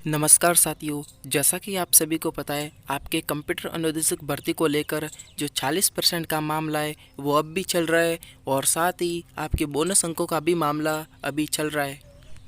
नमस्कार साथियों, जैसा कि आप सभी को पता है आपके कंप्यूटर अनुदेशक भर्ती को लेकर जो 40% का मामला है वो अब भी चल रहा है और साथ ही आपके बोनस अंकों का भी मामला अभी चल रहा है।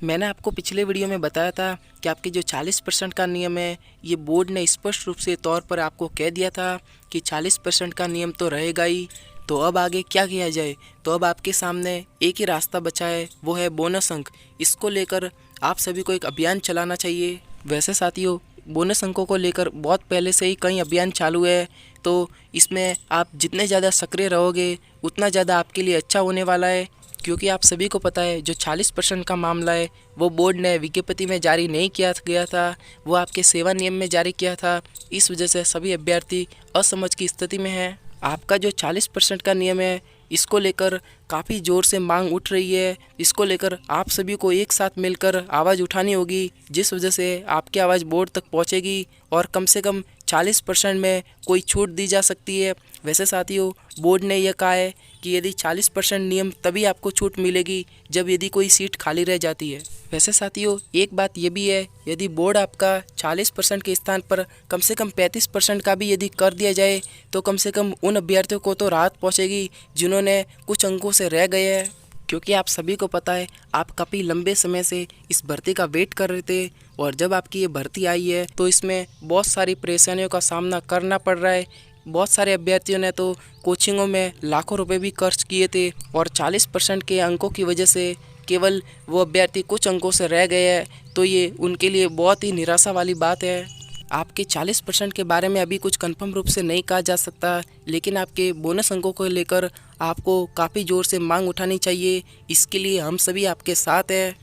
मैंने आपको पिछले वीडियो में बताया था कि आपके जो 40% का नियम है ये बोर्ड ने स्पष्ट रूप से तौर पर आपको कह दिया था कि 40% का नियम तो रहेगा ही। तो अब आगे क्या किया जाए? तो अब आपके सामने एक ही रास्ता बचा है, वो है बोनस अंक। इसको लेकर आप सभी को एक अभियान चलाना चाहिए। वैसे साथियों, बोनस अंकों को लेकर बहुत पहले से ही कई अभियान चालू है, तो इसमें आप जितने ज़्यादा सक्रिय रहोगे उतना ज़्यादा आपके लिए अच्छा होने वाला है। क्योंकि आप सभी को पता है जो 40% का मामला है वो बोर्ड ने विज्ञप्ति में जारी नहीं किया गया था, वो आपके सेवा नियम में जारी किया था। इस वजह से सभी अभ्यर्थी असमंजस की स्थिति में हैं। आपका जो 40% का नियम है इसको लेकर काफ़ी ज़ोर से मांग उठ रही है। इसको लेकर आप सभी को एक साथ मिलकर आवाज़ उठानी होगी, जिस वजह से आपकी आवाज़ बोर्ड तक पहुंचेगी और कम से कम 40% में कोई छूट दी जा सकती है। वैसे साथियों, बोर्ड ने यह कहा है कि यदि 40% नियम तभी आपको छूट मिलेगी जब यदि कोई सीट खाली रह जाती है। वैसे साथियों, एक बात ये भी है, यदि बोर्ड आपका 40% के स्थान पर कम से कम 35% का भी यदि कर दिया जाए तो कम से कम उन अभ्यर्थियों को तो राहत पहुंचेगी जिन्होंने कुछ अंकों से रह गए हैं। क्योंकि आप सभी को पता है आप काफ़ी लंबे समय से इस भर्ती का वेट कर रहे थे और जब आपकी ये भर्ती आई है तो इसमें बहुत सारी परेशानियों का सामना करना पड़ रहा है। बहुत सारे अभ्यर्थियों ने तो कोचिंगों में लाखों रुपए भी खर्च किए थे और 40% के अंकों की वजह से केवल वो अभ्यर्थी कुछ अंकों से रह गए हैं, तो ये उनके लिए बहुत ही निराशा वाली बात है। आपके 40% के बारे में अभी कुछ कंफर्म रूप से नहीं कहा जा सकता, लेकिन आपके बोनस अंकों को लेकर आपको काफ़ी ज़ोर से मांग उठानी चाहिए। इसके लिए हम सभी आपके साथ हैं।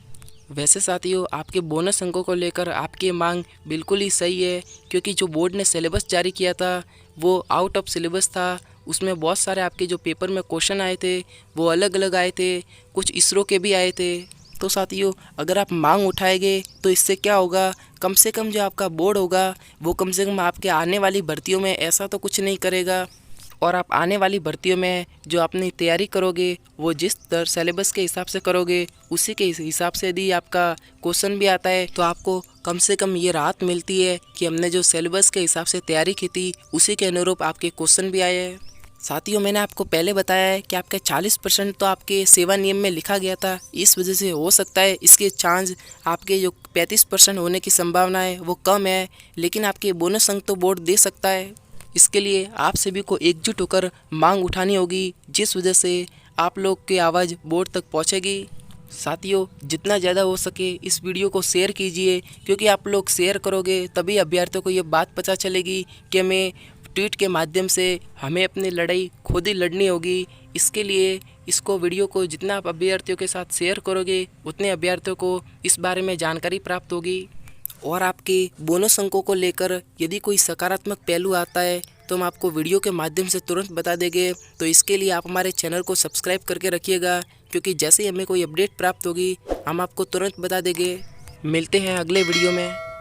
वैसे साथियों, आपके बोनस अंकों को लेकर आपकी मांग बिल्कुल ही सही है, क्योंकि जो बोर्ड ने सिलेबस जारी किया था वो आउट ऑफ सिलेबस था। उसमें बहुत सारे आपके जो पेपर में क्वेश्चन आए थे वो अलग अलग आए थे, कुछ इसरो के भी आए थे। तो साथियों, अगर आप मांग उठाएंगे तो इससे क्या होगा, कम से कम जो आपका बोर्ड होगा वो कम से कम आपके आने वाली भर्तियों में ऐसा तो कुछ नहीं करेगा, और आप आने वाली भर्तियों में जो अपनी तैयारी करोगे वो जिस सिलेबस के हिसाब से करोगे उसी के हिसाब से यदि आपका क्वेश्चन भी आता है तो आपको कम से कम ये राहत मिलती है कि हमने जो सिलेबस के हिसाब से तैयारी की थी उसी के अनुरूप आपके क्वेश्चन भी आए हैं। साथियों, मैंने आपको पहले बताया है कि आपका 40% तो आपके सेवा नियम में लिखा गया था। इस वजह से हो सकता है इसके चांस आपके जो 35% होने की संभावना है वो कम है, लेकिन आपके बोनस अंक तो बोर्ड दे सकता है। इसके लिए आप सभी को एकजुट होकर मांग उठानी होगी, जिस वजह से आप लोग की आवाज़ बोर्ड तक पहुंचेगी। साथियों, जितना ज़्यादा हो सके इस वीडियो को शेयर कीजिए, क्योंकि आप लोग शेयर करोगे तभी अभ्यर्थियों को ये बात पता चलेगी कि हमें ट्वीट के माध्यम से हमें अपनी लड़ाई खुद ही लड़नी होगी। इसके लिए इसको वीडियो को जितना आप अभ्यर्थियों के साथ शेयर करोगे उतने अभ्यर्थियों को इस बारे में जानकारी प्राप्त होगी। और आपके बोनस अंकों को लेकर यदि कोई सकारात्मक पहलू आता है तो हम आपको वीडियो के माध्यम से तुरंत बता देंगे। तो इसके लिए आप हमारे चैनल को सब्सक्राइब करके रखिएगा, क्योंकि जैसे ही हमें कोई अपडेट प्राप्त होगी हम आपको तुरंत बता देंगे। मिलते हैं अगले वीडियो में।